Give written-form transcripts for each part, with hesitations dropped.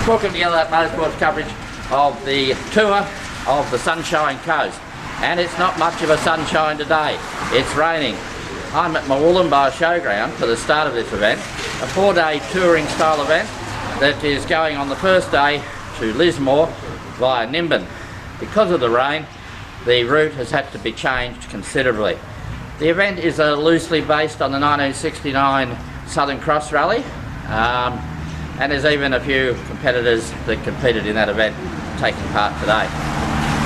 Welcome to Yellow Hat Motorsports coverage of the tour of the Sunshine Coast. And it's not much of a sunshine today. It's raining. I'm at Murwillumbah Showground for the start of this event, a 4-day touring style event that is going on the first day to Lismore via Nimbin. Because of the rain, the route has had to be changed considerably. The event is loosely based on the 1969 Southern Cross Rally, and there's even a few competitors that competed in that event taking part today.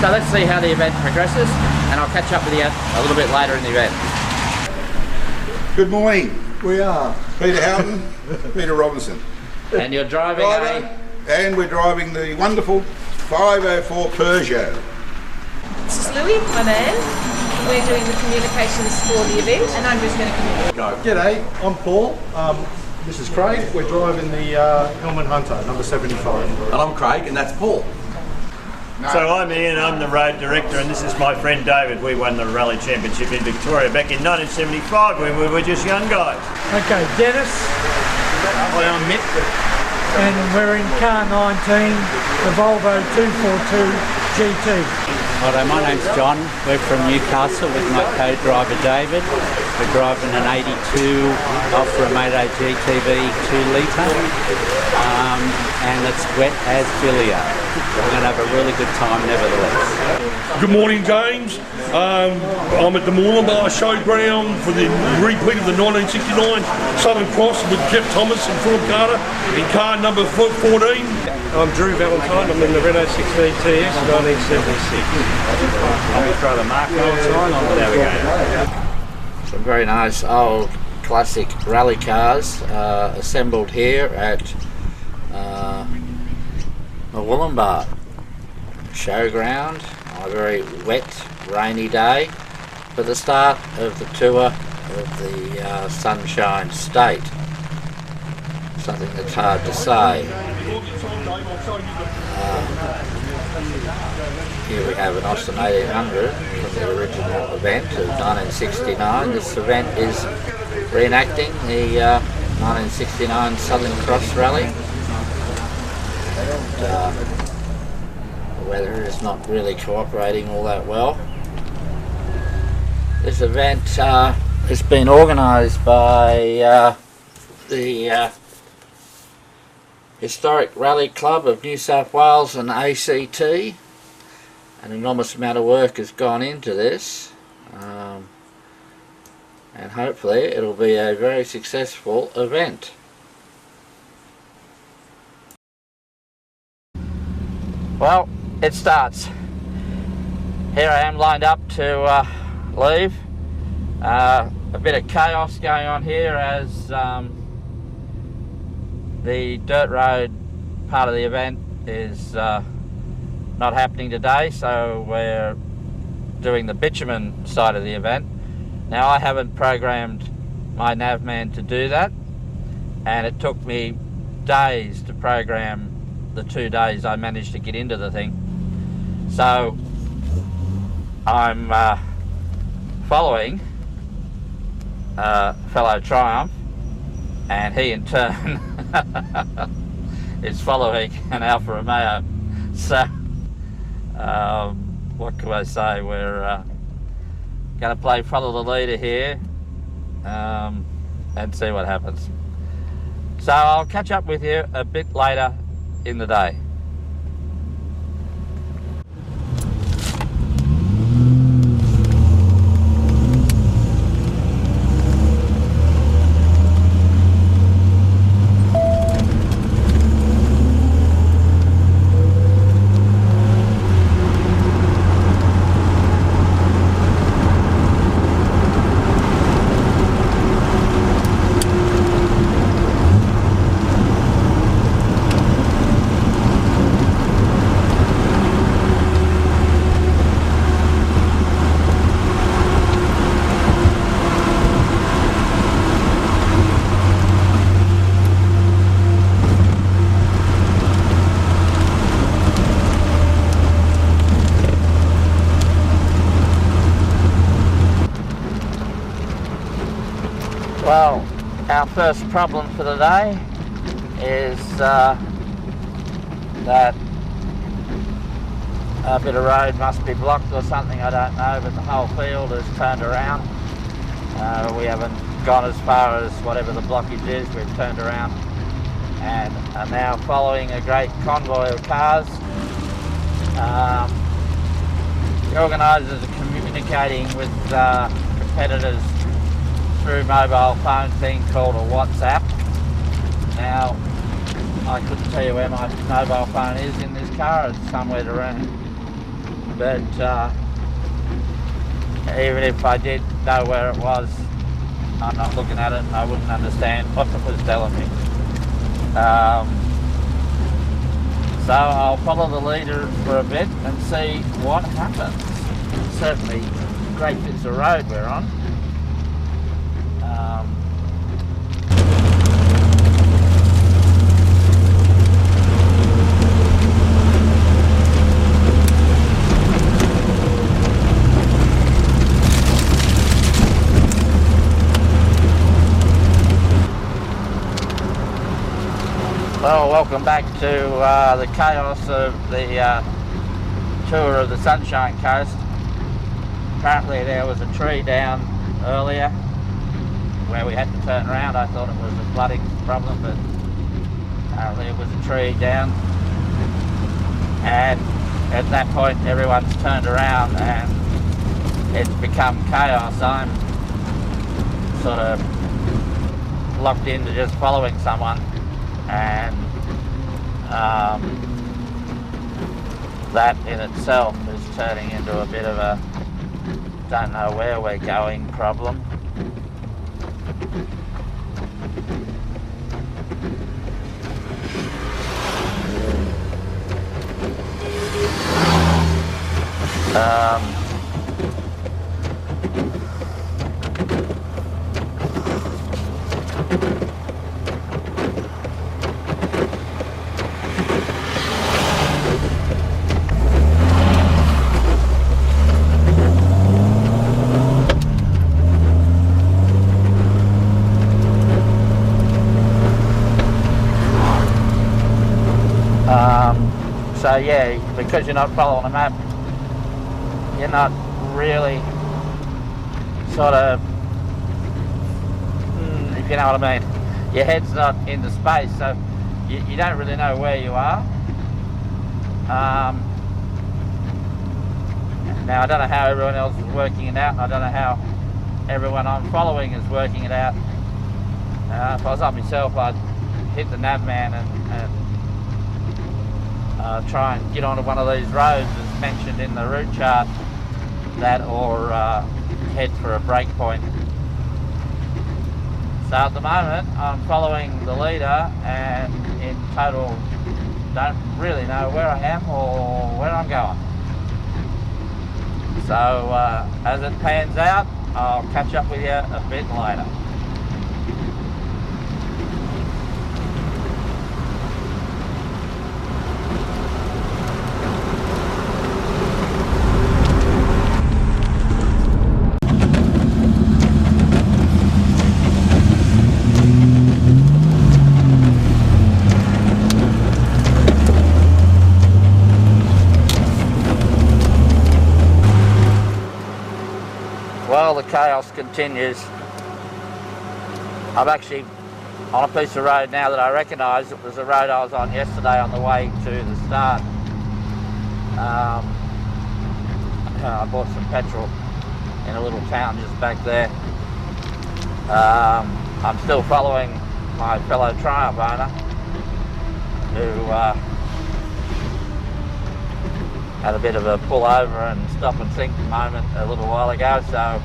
So let's see how the event progresses, and I'll catch up with you a little bit later in the event. Good morning. We are Peter Houghton, Peter Robinson. And you're driving and we're driving the wonderful 504 Peugeot. This is Louis, my man. We're doing the communications for the event, and I'm just going to communicate. G'day, I'm Paul. This is Craig. We're driving the Hillman Hunter, number 75. And I'm Craig, and that's Paul. So I'm Ian, I'm the road director, and this is my friend David. We won the Rally Championship in Victoria back in 1975 when we were just young guys. Okay, Dennis. Hi, I'm Mick. And we're in car 19, the Volvo 242 GT. Hello, my name's John. We're from Newcastle with my co-driver David. We're driving an 82 Alfa Romeo GTV 2 litre, and it's wet as Filia. We're going to have a really good time nevertheless. Good morning, James. I'm at the Murwillumbah Showground for the repeat of the 1969 Southern Cross with Jeff Thomas and Philip Carter in car number 14. I'm Drew Valentine. I'm in the Renault 16 TS 1976. I'm with brother Mark Valentine. There we go. Some very nice old classic rally cars assembled here at Murwillumbah Showground on a very wet, rainy day for the start of the tour of the Sunshine State. Something that's hard to say. Here we have an Austin 1800 from the original event of 1969. This event is reenacting the 1969 Southern Cross Rally. And, the weather is not really cooperating all that well. This event has been organised by the Historic Rally Club of New South Wales and ACT. An enormous amount of work has gone into this, and hopefully it'll be a very successful event. Well, it starts. Here I am lined up to leave. A bit of chaos going on here as the dirt road part of the event is not happening today, so we're doing the bitumen side of the event. Now, I haven't programmed my navman to do that, and it took me days to program the 2 days I managed to get into the thing. So I'm following fellow Triumph, and he in turn is following an Alfa Romeo. So what can I say? We're going to play follow the leader here and see what happens. So I'll catch up with you a bit later in the day. Well, our first problem for the day is that a bit of road must be blocked or something, I don't know, but the whole field is turned around. We haven't gone as far as whatever the blockage is, we've turned around and are now following a great convoy of cars. The organisers are communicating with competitors through mobile phone thing called a WhatsApp. Now, I couldn't tell you where my mobile phone is in this car, it's somewhere around. But even if I did know where it was, I'm not looking at it and I wouldn't understand what it was telling me. So I'll follow the leader for a bit and see what happens. Certainly great bits of road we're on. Well, welcome back to the chaos of the tour of the Sunshine Coast. Apparently there was a tree down earlier where we had to turn around. I thought it was a flooding problem, but apparently it was a tree down. And at that point everyone's turned around and it's become chaos. I'm sort of locked into just following someone. And that in itself is turning into a bit of a don't know where we're going problem. So yeah, because you're not following a map, you're not really sort of, if you know what I mean, your head's not into space, so you don't really know where you are. Now I don't know how everyone else is working it out, and I don't know how everyone I'm following is working it out. If I was up myself, I'd hit the nav man and try and get onto one of these roads as mentioned in the route chart, that or head for a break point. So at the moment I'm following the leader and in total don't really know where I am or where I'm going. So as it pans out, I'll catch up with you a bit later. Well, the chaos continues. I'm actually on a piece of road now that I recognise. It was the road I was on yesterday on the way to the start. I bought some petrol in a little town just back there. I'm still following my fellow Triumph owner who had a bit of a pull over and stop and think moment a little while ago, so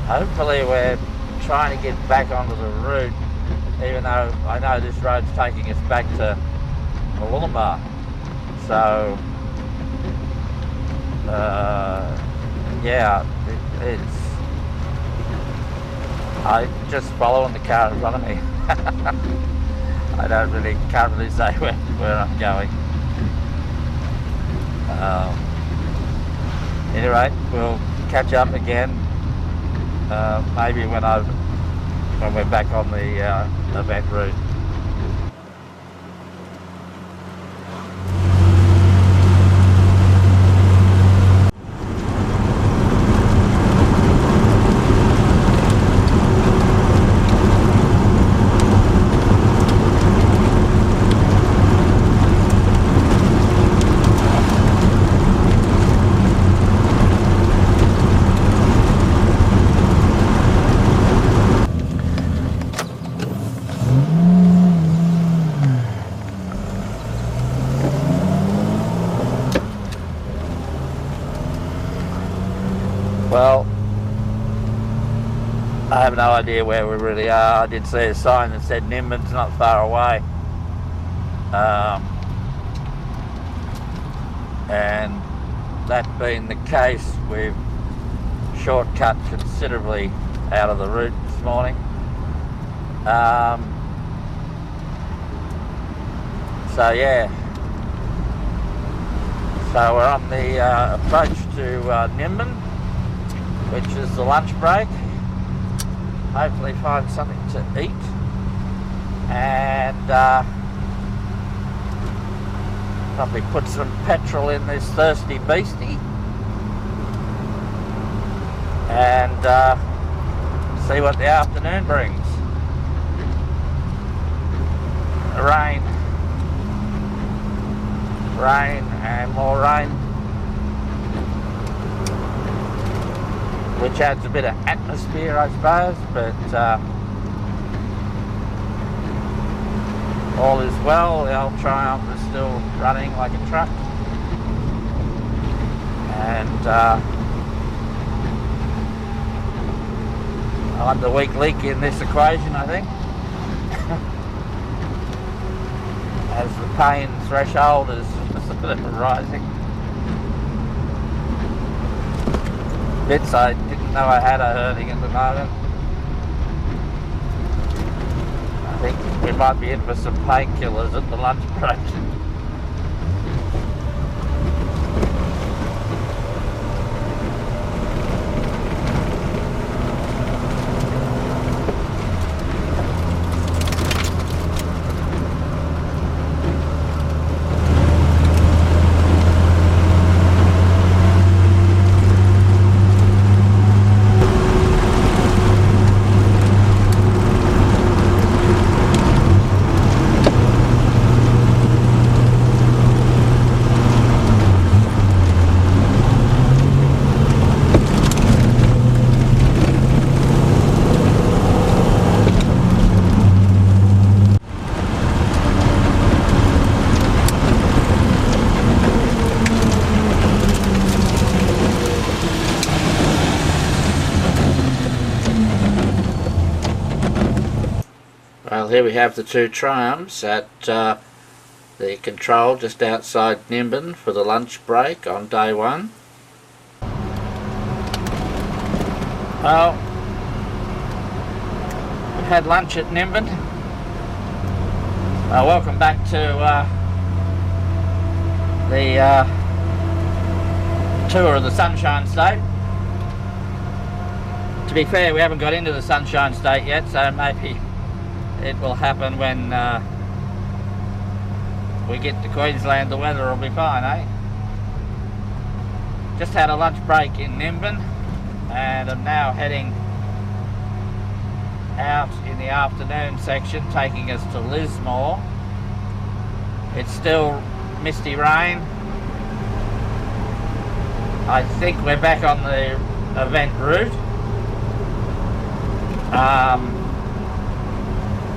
hopefully we're trying to get back onto the route, even though I know this road's taking us back to Mooloolaba. So yeah, I'm just following the car in front of me. I can't really say where I'm going. Anyway, we'll catch up again, maybe when I've when we're back on the event route. Well, I have no idea where we really are. I did see a sign that said Nimbin's not far away. And that being the case, we've shortcut considerably out of the route this morning. So yeah. So we're on the approach to Nimbin, which is the lunch break. Hopefully find something to eat and probably put some petrol in this thirsty beastie and see what the afternoon brings. Rain and more rain, which adds a bit of atmosphere, I suppose, but all is well. The old Triumph is still running like a truck, and I'm the weak link in this equation, I think. As the pain threshold is rising. Bits I didn't know I had are hurting at the moment. I think we might be in for some painkillers at the lunch break. Well, here we have the two Triumphs at the control just outside Nimbin for the lunch break on day one. Well, we've had lunch at Nimbin. Welcome back to the tour of the Sunshine State. To be fair, we haven't got into the Sunshine State yet, so maybe it will happen when we get to Queensland. The weather will be fine, eh? Just had a lunch break in Nimbin and I'm now heading out in the afternoon section, taking us to Lismore. It's still misty rain. I think we're back on the event route.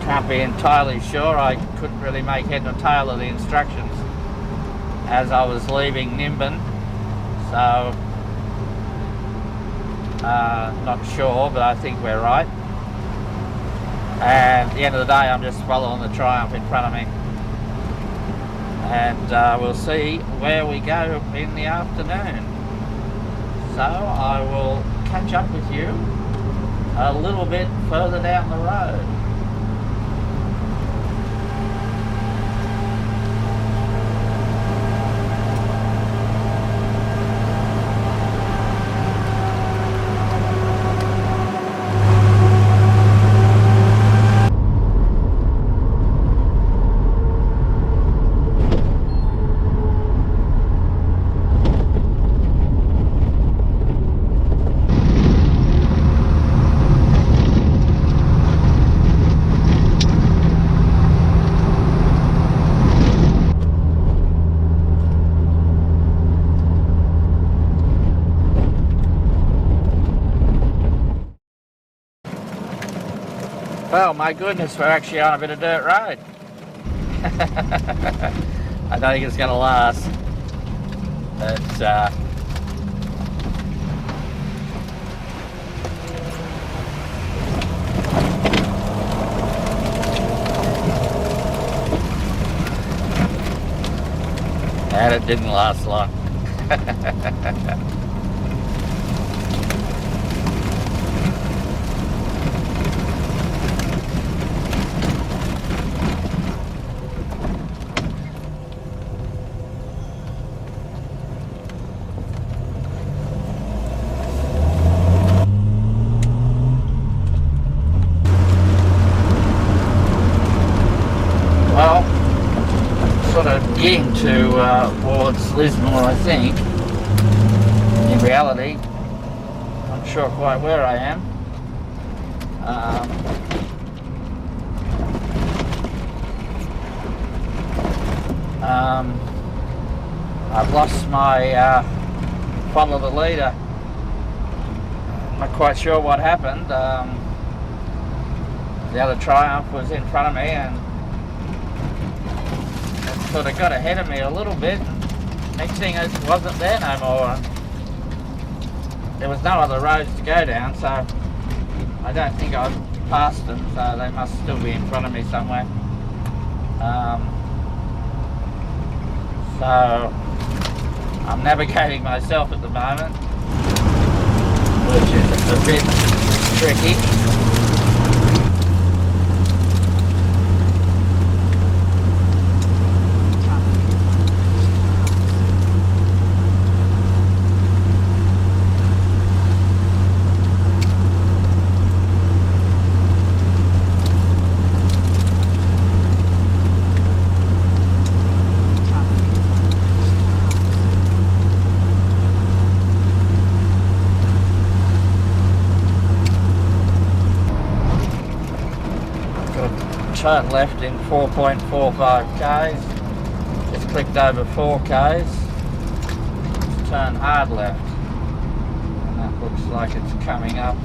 Can't be entirely sure. I couldn't really make head or tail of the instructions as I was leaving Nimbin, so not sure, but I think we're right. And at the end of the day, I'm just following the Triumph in front of me, and we'll see where we go in the afternoon. So I will catch up with you a little bit further down the road. Well, my goodness, we're actually on a bit of dirt road. I don't think it's going to last. But, and it didn't last long. Well, sort of getting towards Lismore, I think. In reality, I'm not sure quite where I am. I've lost my follow the leader. I'm not quite sure what happened. The other Triumph was in front of me and sort of got ahead of me a little bit. Next thing, it wasn't there no more. There was no other roads to go down, so I don't think I've passed them, so they must still be in front of me somewhere. So I'm navigating myself at the moment, which is a bit tricky. Turn left in 4.45 k's. Just clicked over 4 k's. Turn hard left, and that looks like it's coming up.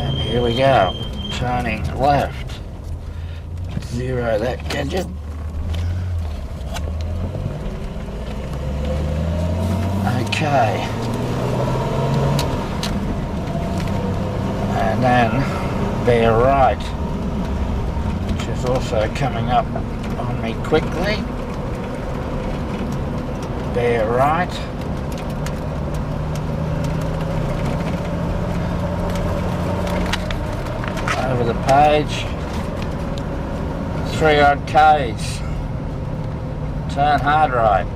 And here we go. Turning left. Zero that gadget. Okay, and then bear right, which is also coming up on me quickly. Bear right. Over the page. 3 odd k's. Turn hard right.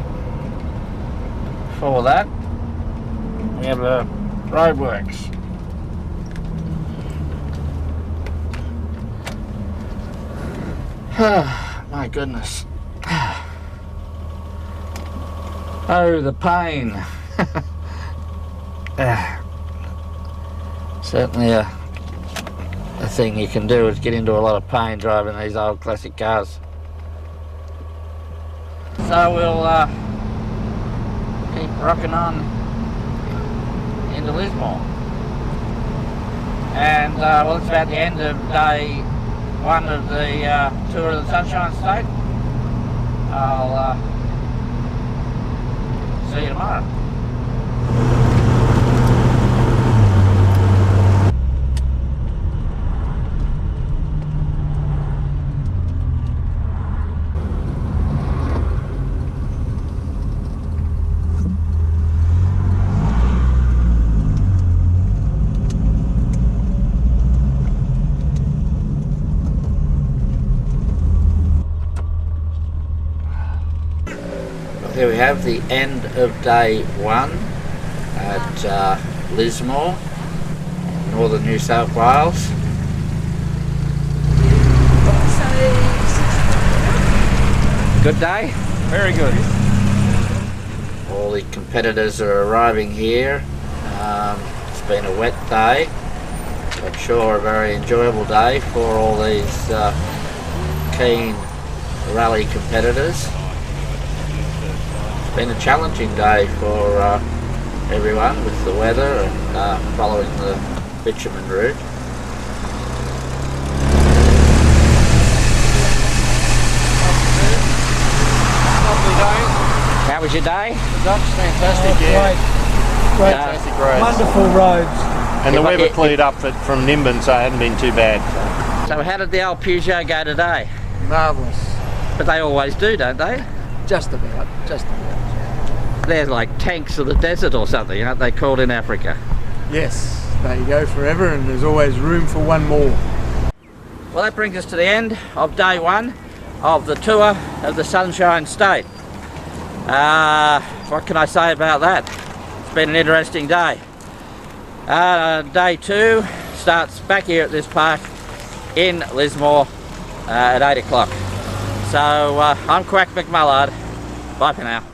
For that, we have a roadworks. My goodness. Oh, the pain. Certainly a thing you can do is get into a lot of pain driving these old classic cars. So we'll keep rocking on into Lismore, and well, it's about the end of day 1 of the tour of the Sunshine State. I'll see you tomorrow. Here we have the end of day 1 at Lismore, northern New South Wales. Good day? Very good. All the competitors are arriving here. It's been a wet day, but sure a very enjoyable day for all these keen rally competitors. been a challenging day for everyone with the weather and following the bitumen route. How was your day? Fantastic, Great, Fantastic roads. wonderful roads. And the weather cleared up from Nimbin, so it hadn't been too bad. So how did the old Peugeot go today? Marvellous. But they always do, don't they? Just about. They're like tanks of the desert or something, aren't they, called in Africa? Yes, they go forever and there's always room for one more. Well, that brings us to the end of day one of the tour of the Sunshine State. What can I say about that? It's been an interesting day. Day two starts back here at this park in Lismore at 8 o'clock. So I'm Quack McMullard. Bye for now.